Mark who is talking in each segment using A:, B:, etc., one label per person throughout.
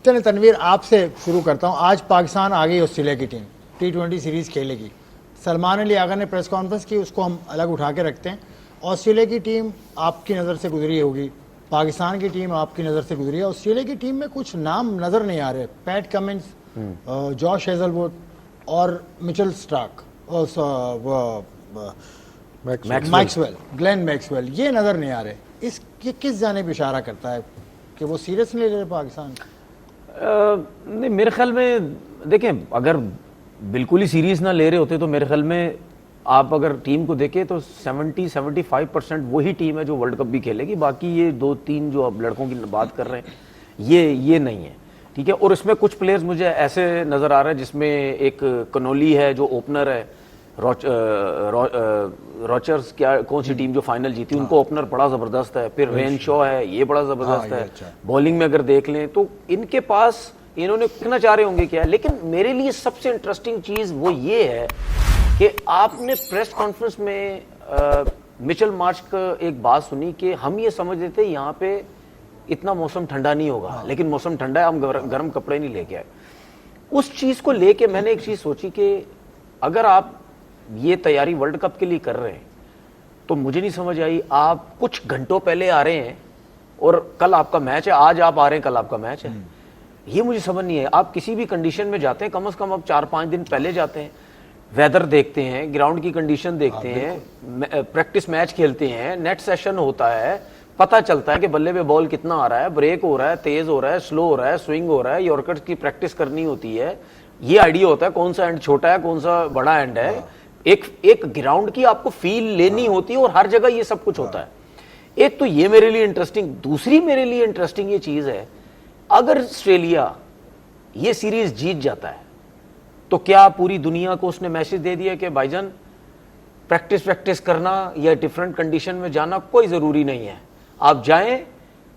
A: चलिए तनवीर, आपसे शुरू करता हूँ। आज पाकिस्तान आ गई ऑस्ट्रेलिया की टीम, T20 सीरीज़ खेलेगी। सलमान अली आगा ने प्रेस कॉन्फ्रेंस की, उसको हम अलग उठा के रखते हैं। ऑस्ट्रेलिया की टीम आपकी नज़र से गुजरी होगी, पाकिस्तान की टीम आपकी नज़र से गुजरी है। ऑस्ट्रेलिया की टीम में कुछ नाम नज़र नहीं आ रहे, पैट कमिंस, जॉश हेजलवुड और Mitchell Starc, Maxwell, Glenn Maxwell, ये नज़र नहीं आ रहे। ये किस जानिब इशारा करता है कि वो सीरियस नहीं ले रहे पाकिस्तान?
B: नहीं, मेरे ख्याल में देखें, अगर बिल्कुल ही सीरीज ना ले रहे होते तो मेरे ख्याल में आप अगर टीम को देखें तो 70-75% वही टीम है जो वर्ल्ड कप भी खेलेगी। बाकी ये 2-3 जो आप लड़कों की बात कर रहे हैं ये नहीं है, ठीक है। और इसमें कुछ प्लेयर्स मुझे ऐसे नज़र आ रहे हैं जिसमें एक कनोली है जो ओपनर है, रॉचर्स, क्या कौन सी टीम जो फाइनल जीती, उनको ओपनर बड़ा ज़बरदस्त है। फिर रेन शॉ है, ये बड़ा ज़बरदस्त है। बॉलिंग में अगर देख लें तो इनके पास, इन्होंने कहना चाह रहे होंगे क्या। लेकिन मेरे लिए सबसे इंटरेस्टिंग चीज़ वो ये है कि आपने प्रेस कॉन्फ्रेंस में मिचेल मार्श का एक बात सुनी कि हम ये समझ रहे थे यहाँ पे इतना मौसम ठंडा नहीं होगा, लेकिन मौसम ठंडा है, हम गर्म कपड़े नहीं लेके आए। उस चीज़ को लेके मैंने एक चीज़ सोची कि अगर आप ये तैयारी वर्ल्ड कप के लिए कर रहे हैं तो मुझे नहीं समझ आई, आप कुछ घंटों पहले आ रहे हैं और कल आपका मैच है, आज आप आ रहे हैं, कल आपका मैच है। ये मुझे समझ नहीं है। आप किसी भी कंडीशन में जाते हैं, कम से कम आप 4-5 दिन पहले जाते हैं, वेदर देखते हैं, ग्राउंड की कंडीशन देखते हैं, प्रैक्टिस मैच खेलते हैं, नेट सेशन होता है, पता चलता है कि बल्ले पे बॉल कितना आ रहा है, ब्रेक हो रहा है, तेज हो रहा है, स्लो हो रहा है, स्विंग हो रहा है, यॉर्कर्स की प्रैक्टिस करनी होती है। ये आइडिया होता है कौन सा एंड छोटा है, कौन सा बड़ा एंड है। एक ग्राउंड की आपको फील लेनी होती है और हर जगह ये सब कुछ होता है। एक तो ये मेरे लिए इंटरेस्टिंग, दूसरी मेरे लिए इंटरेस्टिंग ये चीज है, अगर ऑस्ट्रेलिया ये सीरीज जीत जाता है तो क्या पूरी दुनिया को उसने मैसेज दे दिया कि भाईजान प्रैक्टिस करना या डिफरेंट कंडीशन में जाना कोई जरूरी नहीं है, आप जाएं,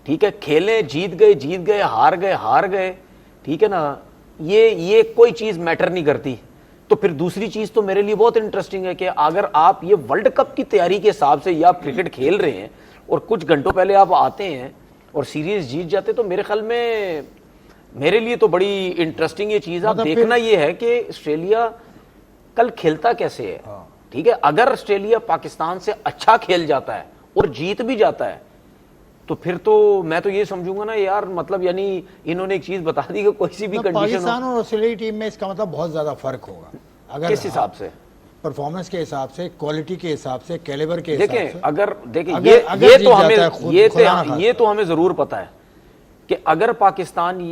B: ठीक है, खेलें, जीत गए, हार गए, ठीक है ना, ये कोई चीज मैटर नहीं करती। तो फिर दूसरी चीज तो मेरे लिए बहुत इंटरेस्टिंग है कि अगर आप ये वर्ल्ड कप की तैयारी के हिसाब से या आप क्रिकेट खेल रहे हैं और कुछ घंटों पहले आप आते हैं और सीरीज जीत जाते, तो मेरे ख्याल में मेरे लिए तो बड़ी इंटरेस्टिंग ये चीज आप देखना ये है कि ऑस्ट्रेलिया कल खेलता कैसे है, ठीक है। अगर ऑस्ट्रेलिया पाकिस्तान से अच्छा खेल जाता है और जीत भी जाता है तो फिर तो मैं तो ये समझूंगा ना यार, मतलब यानी इन्होंने एक चीज बता दी कि कोई सी भी कंडीशन,
A: पाकिस्तान और ऑस्ट्रेलिया की टीम में इसका मतलब बहुत ज्यादा फर्क होगा। अगर
B: किस हिसाब से,
A: परफॉर्मेंस के हिसाब से, क्वालिटी के हिसाब से, कैलिबर के हिसाब से,
B: ये तो हमें जरूर पता है कि अगर पाकिस्तान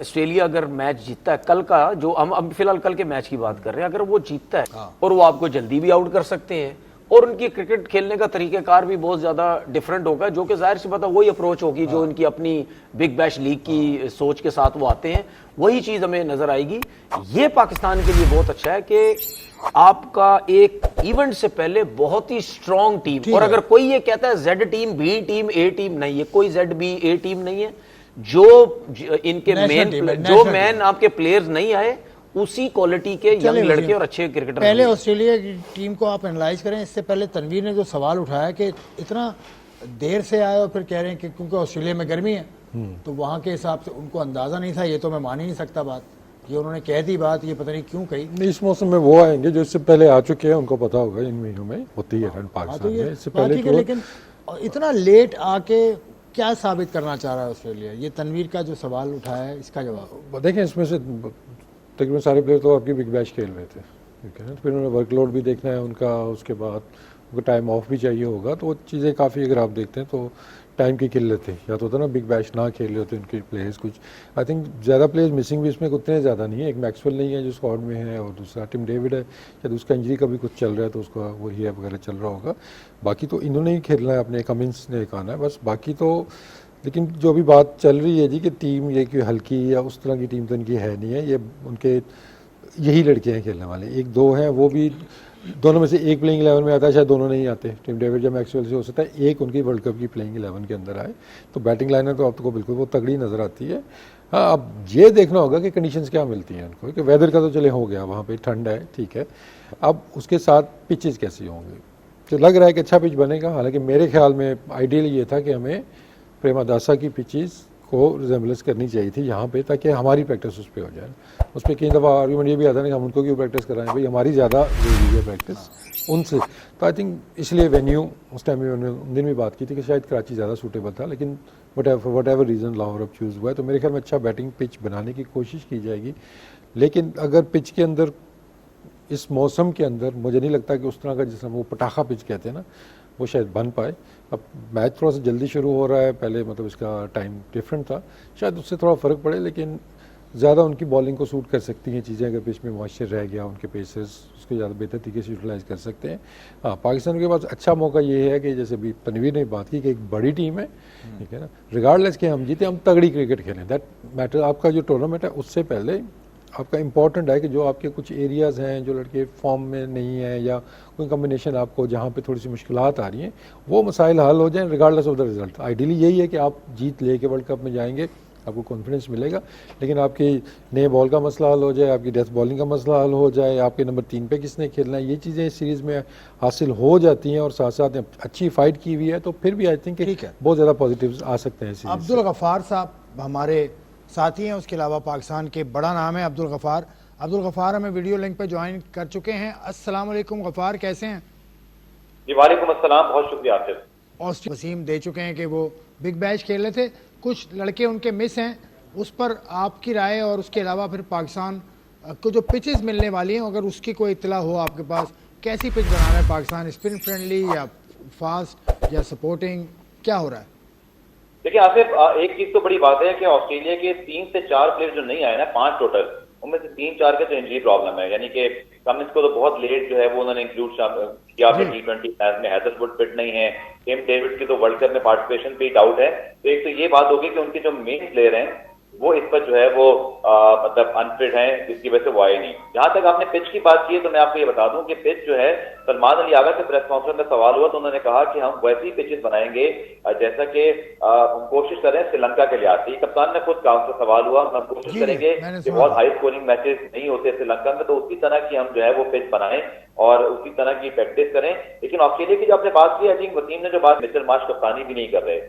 B: ऑस्ट्रेलिया अगर मैच जीतता है कल का, जो हम अब फिलहाल कल के मैच की बात कर रहे हैं, अगर वो जीतता है और वो आपको जल्दी भी आउट कर सकते हैं और उनकी क्रिकेट खेलने का तरीकेकार भी बहुत ज्यादा डिफरेंट होगा, जो कि जाहिर सी बात है वही अप्रोच होगी जो उनकी अपनी बिग बैश लीग की सोच के साथ वो आते हैं, वही चीज हमें नजर आएगी। ये पाकिस्तान के लिए बहुत अच्छा है कि आपका एक इवेंट से पहले बहुत ही स्ट्रॉन्ग टीम, और अगर कोई ये कहता है जेड टीम, बी टीम, ए टीम, नहीं है, कोई जेड बी ए टीम नहीं है। जो इनके मेन आपके प्लेयर्स नहीं आए, उसी क्वालिटी के यंग लड़के और अच्छे क्रिकेटर।
A: पहले ऑस्ट्रेलिया की टीम को आप एनालाइज करें। इससे पहले तनवीर ने जो सवाल उठाया कि इतना देर से आए और फिर कह रहे हैं कि क्योंकि ऑस्ट्रेलिया में गर्मी है, तो वहां के हिसाब से उनको अंदाजा नहीं था, ये तो मैं मान ही नहीं सकता बात, ये उन्होंने कह दी बात, ये पता नहीं क्यों कही।
C: इस मौसम में वो आएंगे जो इससे पहले आ चुके हैं, उनको पता होगा इन महीनों में होती है पाकिस्तान में, इससे पहले। लेकिन
A: इतना लेट आके क्या साबित करना चाह रहा है ऑस्ट्रेलिया? ये तनवीर का जो सवाल उठाया है, इसका जवाब
C: देखें। इसमें से तकरीबन सारे प्लेयर तो आपकी बिग बैश खेल रहे थे, ठीक है ना, फिर उन्होंने वर्कलोड भी देखना है उनका, उसके बाद उनको टाइम ऑफ भी चाहिए होगा, तो वो चीज़ें काफ़ी अगर आप देखते हैं तो टाइम की किल्लत है, या तो होता ना बिग बैश ना खेल रहे होते उनके प्लेयर्स कुछ। आई थिंक ज़्यादा प्लेयर्स मिसिंग भी इसमें उतने ज़्यादा नहीं है। एक मैक्सवेल नहीं है जो स्क्वाड में है, और दूसरा टिम डेविड है, शायद उसका इंजरी का भी कुछ चल रहा है तो उसका वो रिहैब वगैरह चल रहा होगा। बाकी तो इन्होंने ही खेलना है, अपने कमिंस ने एक आना है बस, बाकी तो। लेकिन जो अभी बात चल रही है जी कि टीम ये कि हल्की या उस तरह की टीम तो इनकी है नहीं है, ये उनके यही लड़के हैं खेलने वाले, एक दो हैं, वो भी दोनों में से एक प्लेइंग 11 में आता है, शायद दोनों नहीं आते। टिम डेविड या मैक्सवेल से हो सकता है एक उनकी वर्ल्ड कप की प्लेइंग 11 के अंदर आए, तो बैटिंग लाइनर तो आपको बिल्कुल वो तगड़ी नज़र आती है। हाँ, अब ये देखना होगा कि कंडीशंस क्या मिलती हैं उनको, कि वेदर का तो चले हो गया, वहाँ पे ठंड है, ठीक है, अब उसके साथ पिचेस कैसी होंगे। तो लग रहा है कि अच्छा पिच बनेगा, हालांकि मेरे ख्याल में आइडियल ये था कि हमें प्रेमादासा की पिचेस को रिजेंबलेंस करनी चाहिए थी यहाँ पे, ताकि हमारी प्रैक्टिस उस पर हो जाए। उस पर कई दफ़ा आर्ग्यूमेंट ये भी आता है कि हम उनको क्यों प्रैक्टिस कराएं, भाई हमारी ज़्यादा जरूरी है प्रैक्टिस उनसे। तो आई थिंक इसलिए वेन्यू उस टाइम में उन दिन भी बात की थी कि शायद कराची ज़्यादा सूटेबल था, लेकिन वट एवर रीज़न लाहौर अब चूज़ हुआ है, तो मेरे ख्याल में अच्छा बैटिंग पिच बनाने की कोशिश की जाएगी। लेकिन अगर पिच के अंदर इस मौसम के अंदर मुझे नहीं लगता कि उस तरह का जिस वो पटाखा पिच कहते हैं ना, वो शायद बन पाए। अब मैच थोड़ा सा जल्दी शुरू हो रहा है, पहले मतलब इसका टाइम डिफरेंट था, शायद उससे थोड़ा फ़र्क पड़े, लेकिन ज़्यादा उनकी बॉलिंग को सूट कर सकती हैं चीज़ें। अगर पिच में मॉइस्चर रह गया, उनके पेसर्स उसको ज़्यादा बेहतर तरीके से यूटिलाइज़ कर सकते हैं। हाँ, पाकिस्तान के पास अच्छा मौका ये है कि जैसे अभी तनवीर ने बात की कि एक बड़ी टीम है, ठीक है ना, रिगार्डलेस के हम जीते, हम तगड़ी क्रिकेट खेलें, दैट मैटर। आपका जो टूर्नामेंट है उससे पहले आपका इम्पॉर्टेंट है कि जो आपके कुछ एरियाज़ हैं जो लड़के फॉर्म में नहीं है, या कोई कम्बिनेशन आपको जहाँ पे थोड़ी सी मुश्किलात आ रही हैं, वो मसाइल हल हो जाएं regardless of the result. Ideally यही है कि आप जीत लेके वर्ल्ड कप में जाएंगे, आपको कॉन्फिडेंस मिलेगा, लेकिन आपकी नए बॉल का मसला हल हो जाए, आपकी डेथ बॉलिंग का मसला हल हो जाए, आपके नंबर 3 पे किसने खेलना है, ये चीज़ें इस सीरीज़ में हासिल हो जाती हैं, और साथ साथ अच्छी फाइट की हुई है, तो फिर भी आई थिंक बहुत ज़्यादा पॉजिटिव्स आ सकते हैं।
A: अब्दुल गफ़ार साहब हमारे साथी हैं, उसके अलावा पाकिस्तान के बड़ा नाम है अब्दुल गफ़ार। अब्दुल गफ़ार हमें वीडियो लिंक पे ज्वाइन कर चुके हैं। अस्सलाम वालेकुम गफ़ार, कैसे हैं?
D: जी वालेकुम अस्सलाम, बहुत शुक्रिया आपसे।
A: ऑस्ट्रेलिया वसीम दे चुके हैं कि वो बिग बैश खेल रहे थे, कुछ लड़के उनके मिस हैं, उस पर आपकी राय, और उसके अलावा फिर पाकिस्तान को जो पिचेस मिलने वाली हैं, अगर उसकी कोई इत्तला हो आपके पास, कैसी पिच बना रहा है पाकिस्तान, स्पिन फ्रेंडली या फास्ट या सपोर्टिंग, क्या हो रहा है?
D: देखिए आसिफ, एक चीज तो बड़ी बात है कि ऑस्ट्रेलिया के 3 से 4 प्लेयर जो नहीं आए ना, 5 टोटल, उनमें से 3-4 के तो इंजरी प्रॉब्लम है। यानी कि कमिंस को तो बहुत लेट जो है वो उन्होंने इंक्लूड किया अपने T20 मैच में। हैदरवुड फिट नहीं है, टिम डेविड की तो वर्ल्ड कप में पार्टिसिपेशन पे डाउट है। तो एक तो ये बात होगी कि उनके जो मेन प्लेयर हैं वो इस पर जो है वो मतलब अनफिट हैं, जिसकी वजह से वो आए नहीं। जहां तक आपने पिच की बात की है, तो मैं आपको ये बता दूं कि पिच जो है, सलमान अली आगा के प्रेस कॉन्फ्रेंस में सवाल हुआ तो उन्होंने कहा कि हम वैसी पिचेस बनाएंगे जैसा कि हम कोशिश करें श्रीलंका के लिहाज से। कप्तान ने खुद कहा, उनसे सवाल हुआ, हम कोशिश करेंगे कि बहुत हाई स्कोरिंग मैचेस नहीं होते श्रीलंका में, तो उसी तरह की हम जो है वो पिच बनाएं और उसी तरह की प्रैक्टिस करें। लेकिन ऑस्ट्रेलिया की जो आपने बात की, आई थिंक वसीम ने जो बात, मिचेल मार्श कप्तानी भी नहीं कर रहे,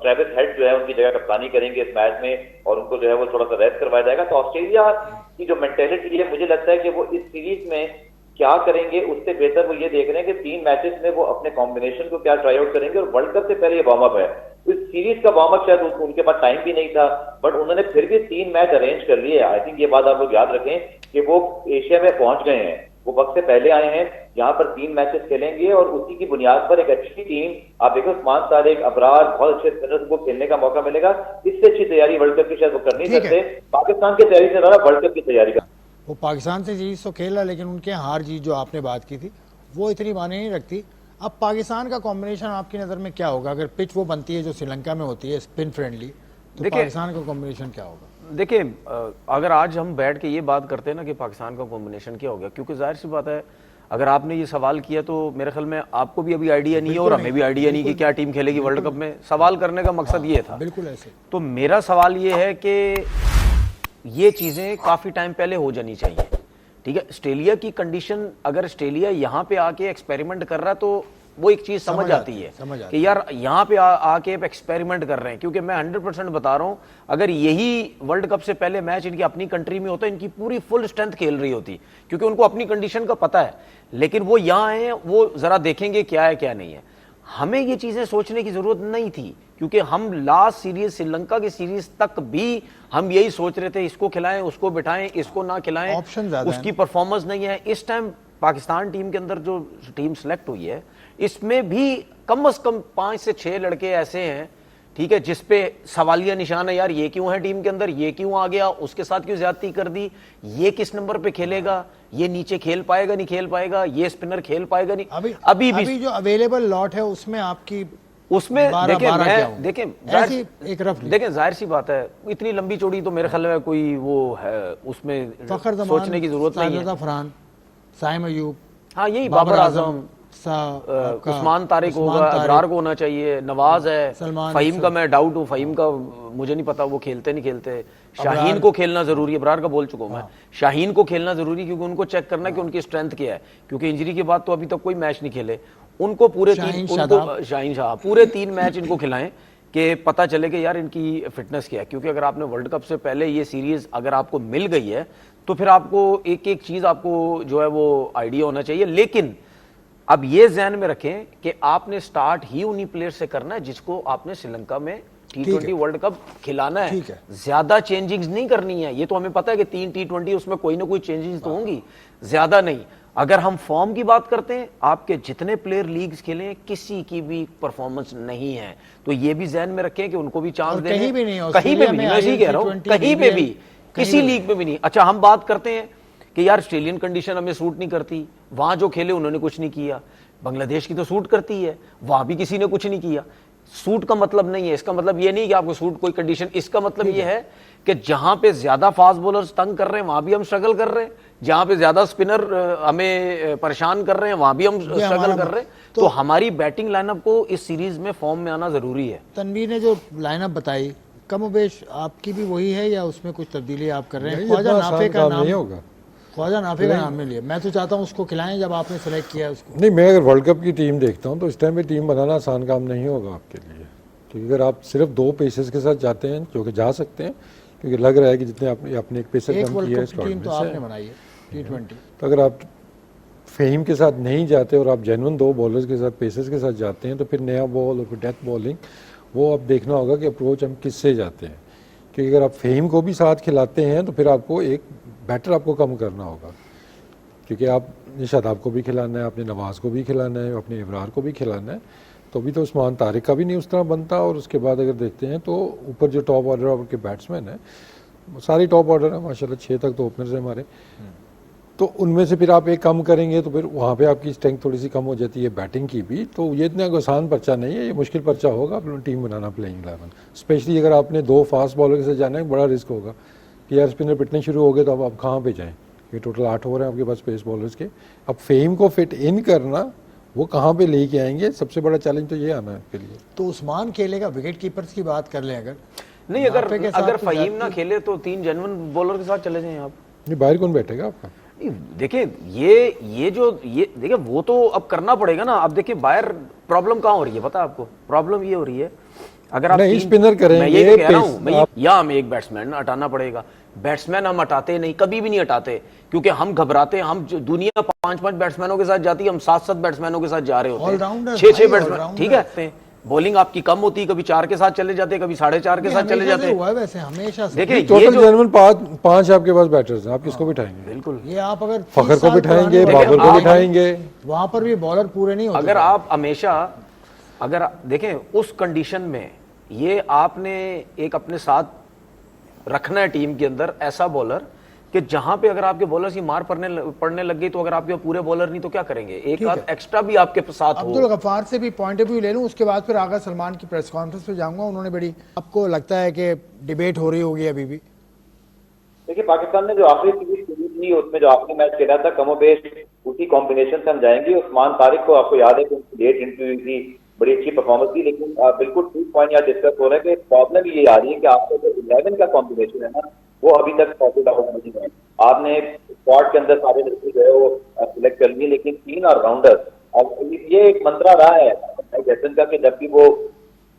D: ट्रेविस हेड जो है उनकी जगह कप्तानी करेंगे इस मैच में, और उनको जो है वो थोड़ा सा रेस्ट करवाया जाएगा। तो ऑस्ट्रेलिया की जो मेंटेलिटी है, मुझे लगता है कि वो इस सीरीज में क्या करेंगे उससे बेहतर वो ये देख रहे हैं कि 3 मैचेस में वो अपने कॉम्बिनेशन को क्या ट्राई आउट करेंगे, और वर्ल्ड कप से पहले ये वार्म अप है। इस सीरीज का वार्म अप शायद उनके पास टाइम भी नहीं था, बट उन्होंने फिर भी 3 मैच अरेंज कर लिए। आई थिंक ये बात आप लोग याद रखें कि वो एशिया में पहुंच गए हैं, वो वक्त से पहले आए हैं, यहाँ पर 3 मैचेस खेलेंगे, और उसी की बुनियाद पर एक अच्छी टीम, आप देखो उस्मान सादिक, अबरार, बहुत अच्छे स्पिनर्स को खेलने का मौका मिलेगा। इससे अच्छी तैयारी वर्ल्ड कप की शायद वो कर नहीं सकते। पाकिस्तान की तैयारी से ज्यादा वर्ल्ड कप की तैयारी का,
A: वो पाकिस्तान से जीत तो खेल रहा, लेकिन उनके हार जीत जो आपने बात की थी वो इतनी मायने नहीं रखती। अब पाकिस्तान का कॉम्बिनेशन आपकी नज़र में क्या होगा? अगर पिच वो बनती है जो श्रीलंका में होती है स्पिन फ्रेंडली, तो पाकिस्तान का कॉम्बिनेशन क्या होगा?
B: देखिए, अगर आज हम बैठ के ये बात करते हैं ना कि पाकिस्तान का कॉम्बिनेशन क्या होगा, क्योंकि जाहिर सी बात है, अगर आपने ये सवाल किया तो मेरे ख्याल में आपको भी अभी आइडिया नहीं है और हमें भी आइडिया नहीं कि क्या टीम खेलेगी वर्ल्ड कप में। सवाल करने का मकसद ये था,
A: बिल्कुल ऐसे।
B: तो मेरा सवाल ये है कि ये चीजें काफी टाइम पहले हो जानी चाहिए, ठीक है। ऑस्ट्रेलिया की कंडीशन, अगर ऑस्ट्रेलिया यहाँ पे आके एक्सपेरिमेंट कर रहा है तो वो एक चीज समझ आती है कि यार यहाँ पे आके एक्सपेरिमेंट कर रहे हैं। क्योंकि मैं 100% बता रहा हूँ, अगर यही वर्ल्ड कप से पहले मैच इनकी अपनी कंट्री में होता, इनकी पूरी फुल स्ट्रेंथ खेल रही होती, क्योंकि उनको अपनी कंडीशन का पता है। लेकिन वो यहाँ आए हैं, वो जरा देखेंगे क्या है क्या नहीं है। हमें ये चीजें सोचने की जरूरत नहीं थी, क्योंकि हम लास्ट सीरीज, श्रीलंका की सीरीज तक भी हम यही सोच रहे थे, इसको खिलाएं, उसको बिठाएं, इसको ना खिलाएं, उसकी परफॉर्मेंस नहीं है। इस टाइम पाकिस्तान टीम के अंदर जो टीम सेलेक्ट हुई है, इसमें भी कम से कम 5 से 6 लड़के ऐसे हैं, ठीक है, जिसपे सवालिया निशान है, यार ये क्यों है टीम के अंदर, ये क्यों आ गया, उसके साथ क्यों ज्यादती कर दी, ये किस नंबर पे खेलेगा, ये नीचे खेल पाएगा नहीं खेल पाएगा, ये स्पिनर खेल पाएगा नहीं। अभी
A: जो अवेलेबल लॉट है उसमें आपकी,
B: उसमें देखें जाहिर सी बात है, इतनी लंबी चौड़ी तो मेरे ख्याल में कोई वो है उसमें सोचने की जरूरत नहीं है।
A: फरहान, साइम अयूब,
B: हाँ यही बाबर आजम, उस्मान तारिक होगा, अबरार को होना चाहिए, नवाज है, फहीम का मैं डाउट हूँ, फहीम का मुझे नहीं पता वो खेलते नहीं खेलते। शाहीन को खेलना जरूरी है, अबरार का बोल चुका हूँ मैं, शाहीन को खेलना जरूरी, क्योंकि उनको चेक करना कि उनकी स्ट्रेंथ क्या है, क्योंकि इंजरी के बाद तो अभी तक कोई मैच नहीं खेले। उनको पूरे 3 मैच इनको खिलाएं कि पता चले कि यार इनकी फिटनेस क्या है। क्योंकि अगर आपने वर्ल्ड कप से पहले ये सीरीज अगर आपको मिल गई है तो फिर आपको एक एक चीज आपको जो है वो आइडिया होना चाहिए। लेकिन अब ये ध्यान में रखें कि आपने स्टार्ट ही उन्हीं प्लेयर से करना है जिसको आपने श्रीलंका में T20 वर्ल्ड कप खिलाना है। ज्यादा चेंजिंग्स नहीं करनी है। ये तो हमें पता है कि 3 T20 उसमें कोई ना कोई चेंजेस तो होंगी, ज्यादा नहीं। अगर हम फॉर्म की बात करते हैं, आपके जितने प्लेयर लीग्स खेले हैं किसी की भी परफॉर्मेंस नहीं है, तो ये भी ध्यान में रखें कि उनको भी चांस दें।
A: कहीं भी नहीं,
B: कहीं पे भी, मैं यही कह रहा हूं, कहीं पे भी, किसी लीग में भी नहीं। अच्छा, हम बात करते हैं कि यार ऑस्ट्रेलियन कंडीशन हमें सूट नहीं करती, वहां जो खेले उन्होंने कुछ नहीं किया। बांग्लादेश की तो सूट करती है, वहां भी किसी ने कुछ नहीं किया। सूट का मतलब नहीं है, इसका मतलब ये नहीं कि आपको सूट कोई कंडीशन, इसका मतलब ये है कि जहां पे ज्यादा फास्ट बॉलर्स तंग कर रहे हैं वहां भी हम स्ट्रगल कर रहे हैं, जहां पे ज्यादा स्पिनर हमें परेशान कर रहे हैं वहां भी हम स्ट्रगल कर रहे हैं। तो हमारी बैटिंग लाइनअप को इस सीरीज में फॉर्म में आना जरूरी है।
A: तनवीर ने जो लाइनअप बताई कमोबेश आपकी भी वही है या उसमें कुछ तब्दीली आप कर रहे हैं? ख्वाजा नाफे का नाम नहीं होगा, ख्वाजा नाफे का नाम नहीं लिया। मैं तो चाहता हूँ उसको खिलाएं जब आपने सेलेक्ट किया उसको।
C: नहीं, मैं अगर वर्ल्ड कप की टीम देखता हूँ तो इस टाइम पे टीम बनाना आसान काम नहीं होगा आपके लिए, क्योंकि अगर आप सिर्फ 2 पेसर्स के साथ जाते हैं, जो कि जा सकते हैं, क्योंकि लग रहा है कि जितने आपने एक पेसर कम किया है
A: टीम तो आपने बनाई है T20,
C: तो अगर आप फेम के साथ नहीं जाते और आप जेन्युइन 2 बॉलर्स के साथ, पेसर्स के साथ जाते हैं, तो फिर नया बॉल और फिर डेथ बॉलिंग वो अब देखना होगा कि अप्रोच हम किससे जाते हैं। क्योंकि अगर आप फेम को भी साथ खिलाते हैं तो फिर आपको एक बैटर आपको कम करना होगा, क्योंकि आप शादाब को भी खिलाना है, अपने नवाज़ को भी खिलाना है, अपने इब्रार को भी खिलाना है, तो भी तो उस्मान तारिक का भी नहीं उस तरह बनता। और उसके बाद अगर देखते हैं तो ऊपर जो टॉप ऑर्डर आपके बैट्समैन है सारी टॉप ऑर्डर है माशाल्लाह, 6 तक तो ओपनर्स है हमारे, तो उनमें से फिर आप एक कम करेंगे तो फिर वहाँ पे आपकी स्ट्रेंथ थोड़ी सी कम हो जाती है बैटिंग की भी। तो ये इतना आसान पर्चा नहीं है, ये मुश्किल पर्चा होगा अपनी टीम बनाना प्लेइंग 11, स्पेशली अगर आपने 2 फास्ट बॉलर के साथ जाना है, बड़ा रिस्क होगा कि यार स्पिनर पिटने शुरू हो गए तो अब आप कहाँ पे जाएँ। ये टोटल 8 ओवर हैं आपके पास पेस बॉलर्स के। अब फेम को फिट इन करना, वो कहाँ पे लेके आएंगे, सबसे बड़ा चैलेंज तो ये आना है आपके लिए।
A: तो उस्मान खेलेगा, विकेट कीपर्स की बात कर लें अगर
B: नहीं, अगर फहीम ना खेले तो 3 जेन्युइन बॉलर के साथ चले जाएं आप।
C: नहीं, बाहर कौन बैठेगा आपका?
B: देखिए ये देखिए वो तो अब करना पड़ेगा ना। अब देखिए बाहर प्रॉब्लम कहाँ हो रही है पता है आपको? प्रॉब्लम ये हो रही है अगर आप
C: नहीं स्पिनर करेंगे,
B: मैं ये कह रहा हूं, या हमें एक बैट्समैन हटाना पड़ेगा। बैट्समैन हम हटाते नहीं, कभी भी नहीं हटाते, क्योंकि हम घबराते हैं। हम दुनिया 5-5 बैट्समैनों के साथ जाती है, हम 7-7 बैट्समैनों के साथ जा रहे होते हैं, 6-6 बैट्समैन, ठीक है। बॉलिंग आपकी कम होती है, कभी 4 के साथ चले जाते, कभी 4.5 के साथ चले जाते।
A: वैसे हमेशा
C: देखिए टोटल जेन्युइन 5 आपके पास बैटर्स हैं, आप किसको बिठाएंगे?
B: बिल्कुल,
A: ये आप अगर
C: फखर को बिठाएंगे, बाबर को बिठाएंगे,
A: वहां पर भी बॉलर पूरे नहीं होते।
B: अगर आप हमेशा अगर देखें उस कंडीशन में, ये आपने एक अपने साथ रखना है टीम के अंदर ऐसा बॉलर कि जहां पे अगर आपके बॉलर की मार पड़ने लग गई तो अगर आपके पूरे बॉलर नहीं तो क्या करेंगे, एक आध एक्स्ट्रा भी आपके साथ हो।
A: अब्दुल गफ्फार से भी पॉइंट ऑफ व्यू ले लूं, उसके बाद फिर आगा सलमान की प्रेस कॉन्फ्रेंस पे जाऊंगा। उन्होंने बड़ी, आपको लगता है कि डिबेट हो रही होगी अभी भी?
D: देखिए, पाकिस्तान ने जो आखिरी सीरीज थी उसमें जो आखिरी मैच खेला था कमोबेश उसी कॉम्बिनेशन से हम जाएंगे। उस्मान तारिक को आपको याद है कि उनकी लेट एंट्री हुई थी, बड़ी अच्छी परफॉर्मेंस थी, लेकिन बिल्कुल ठीक पॉइंट यहाँ डिस्कस हो रहा है कि प्रॉब्लम ये आ रही है कि आपका जो 11 का कॉम्बिनेशन है ना, वो अभी तक सॉर्टेड आउट नहीं है। आपने स्क्वाड के अंदर सारे लड़के जो है वो सिलेक्ट कर लिए, लेकिन 3 ऑलराउंडर, अब ये एक मंत्रा रहा है जैसन का कि जब भी वो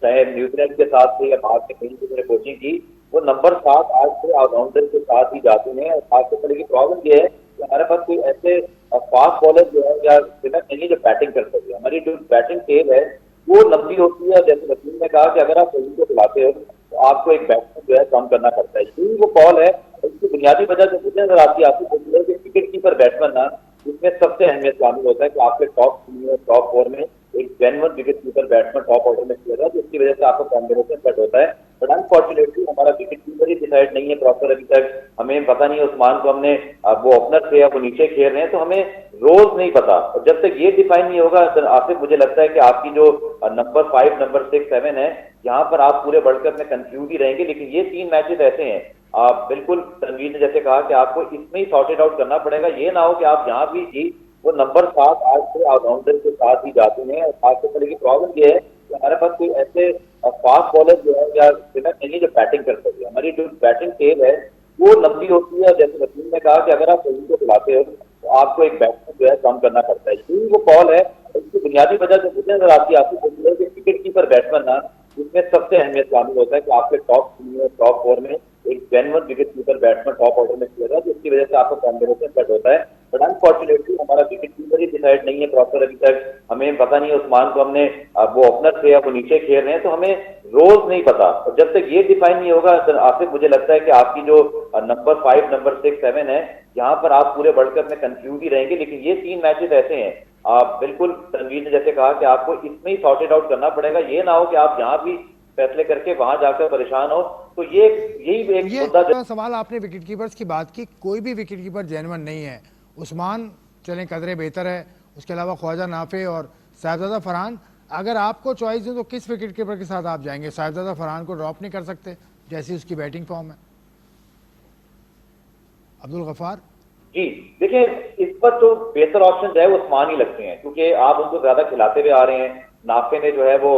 D: चाहे न्यूजीलैंड के साथ थे या बाहर से कहीं से कोचिंग की, वो नंबर 7 आज से ऑलराउंडर के साथ ही जाते हैं। और खासतौर पर प्रॉब्लम ये है कि हमारे पास कोई ऐसे फास्ट बॉलर जो है या स्पिनर नहीं जो बैटिंग कर सकते। हमारी जो बैटिंग टेल है वो लंबी होती है। जैसे वसीम ने कहा कि अगर आप सही को खिलाते हो तो आपको एक बैट्समैन जो है कम करना पड़ता है। यही वो कॉल है। इसकी बुनियादी वजह जो मुझे नजर आती है आपको विकेट कीपर बैट्समैन ना, इसमें सबसे अहमियत शामिल होता है कि आपके टॉप 3 में टॉप 4 में एक genuine wicket keeper batsman top order में खेल रहा है, जिसकी वजह से आपका कॉम्बिनेशन सेट होता है। बट अनफॉर्चुनेटली हमारा विकेट कीपर ही डिसाइड नहीं है प्रॉपर अभी तक। हमें पता नहीं उस्मान को हमने वो ओपनर थे या वो नीचे खेल रहे हैं, तो हमें रोज नहीं पता। और जब तक ये डिफाइन नहीं होगा तो आसिफ मुझे लगता है कि आपकी जो नंबर 5, नंबर 6, 7 है, यहाँ पर आप पूरे वर्ल्ड कप में कंफ्यूज ही रहेंगे। लेकिन ये 3 मैचेस ऐसे हैं, आप बिल्कुल तनवीर ने जैसे कहा कि आपको इसमें ही सॉर्टेड आउट करना पड़ेगा। ये ना हो कि आप यहाँ भी जी वो नंबर 7 आज से ऑलराउंडर के साथ ही जाते हैं। और खासतौर पर की प्रॉब्लम ये है कि हमारे पास कोई ऐसे फास्ट बॉलर जो है या स्पिनर नहीं जो बैटिंग कर सकते। हमारी जो बैटिंग टेल है वो लंबी होती है। जैसे वसीम ने कहा कि अगर आप सही को खिलाते हो तो आपको एक बैट्समैन जो है कम करना पड़ता है। यही वो कॉल है। इसकी बुनियादी वजह जो मुझे नजर आती है आपको विकेट कीपर बैट्समैन ना, इसमें सबसे अहमियत शामिल होता है कि आपके टॉप 4 में एक genuine wicket keeper batsman top order में खेल रहा है, जिसकी वजह से आपका कॉम्बिनेशन सेट होता है। बट अनफॉर्चुनेटली हमारा विकेट कीपर ही डिसाइड नहीं है प्रॉपर अभी तक। हमें पता नहीं है उस्मान को हमने वो ओपनर थे, अब वो नीचे खेल रहे हैं, तो हमें रोज नहीं पता। और जब तक ये डिफाइन नहीं होगा तो आसिफ, मुझे लगता है कि आपकी जो नंबर 5, नंबर 6, 7 है, यहाँ पर आप पूरे वर्ल्ड कप में कंफ्यूज ही रहेंगे। लेकिन ये 3 मैचेस ऐसे हैं, आप बिल्कुल तनवीर ने जैसे कहा कि आपको इसमें ही सॉर्टेड आउट करना पड़ेगा। ये ना हो कि आप यहाँ भी फैसले करके वहां जाकर परेशान हो। तो यही एक मुद्दा
A: सवाल आपने विकेट कीपर्स की बात की, कोई भी विकेट कीपर जेन्युइन नहीं है। उस्मान चलें कदरे बेहतर है, उसके अलावा ख्वाजा नाफे और साहिबजादा फरहान। अगर आपको चॉइस दूं तो किस विकेट कीपर के साथ आप जाएंगे? साहिबजादा फरहान को ड्रॉप नहीं कर सकते जैसी उसकी बैटिंग फॉर्म है। अब्दुल गफार
D: जी देखिए, इस पर तो बेहतर ऑप्शन जो है वो उस्मान ही लगते हैं, क्योंकि आप उनको ज्यादा खिलाते हुए आ रहे हैं। नाफे ने जो है वो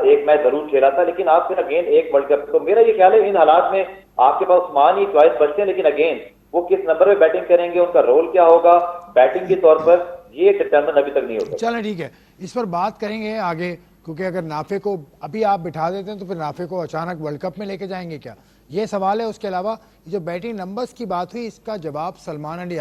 D: एक मैच जरूर खेला था, लेकिन आप फिर अगेन एक वर्ल्ड कप, तो मेरा ये ख्याल है इन हालात में आपके पास उस्मान ही चॉइस बचते हैं। लेकिन अगेन वो किस नंबर में बैटिंग करेंगे, उनका रोल क्या होगा बैटिंग के तौर पर, ये डिटरमिन अभी तक नहीं होता।
A: चलें ठीक है, इस पर बात करेंगे आगे, क्योंकि अगर नाफे को अभी आप बिठा देते हैं तो फिर नाफे को अचानक वर्ल्ड कप में लेके जाएंगे क्या, ये सवाल है। उसके अलावा जो बैटिंग नंबर्स की बात हुई, इसका जवाब सलमान अली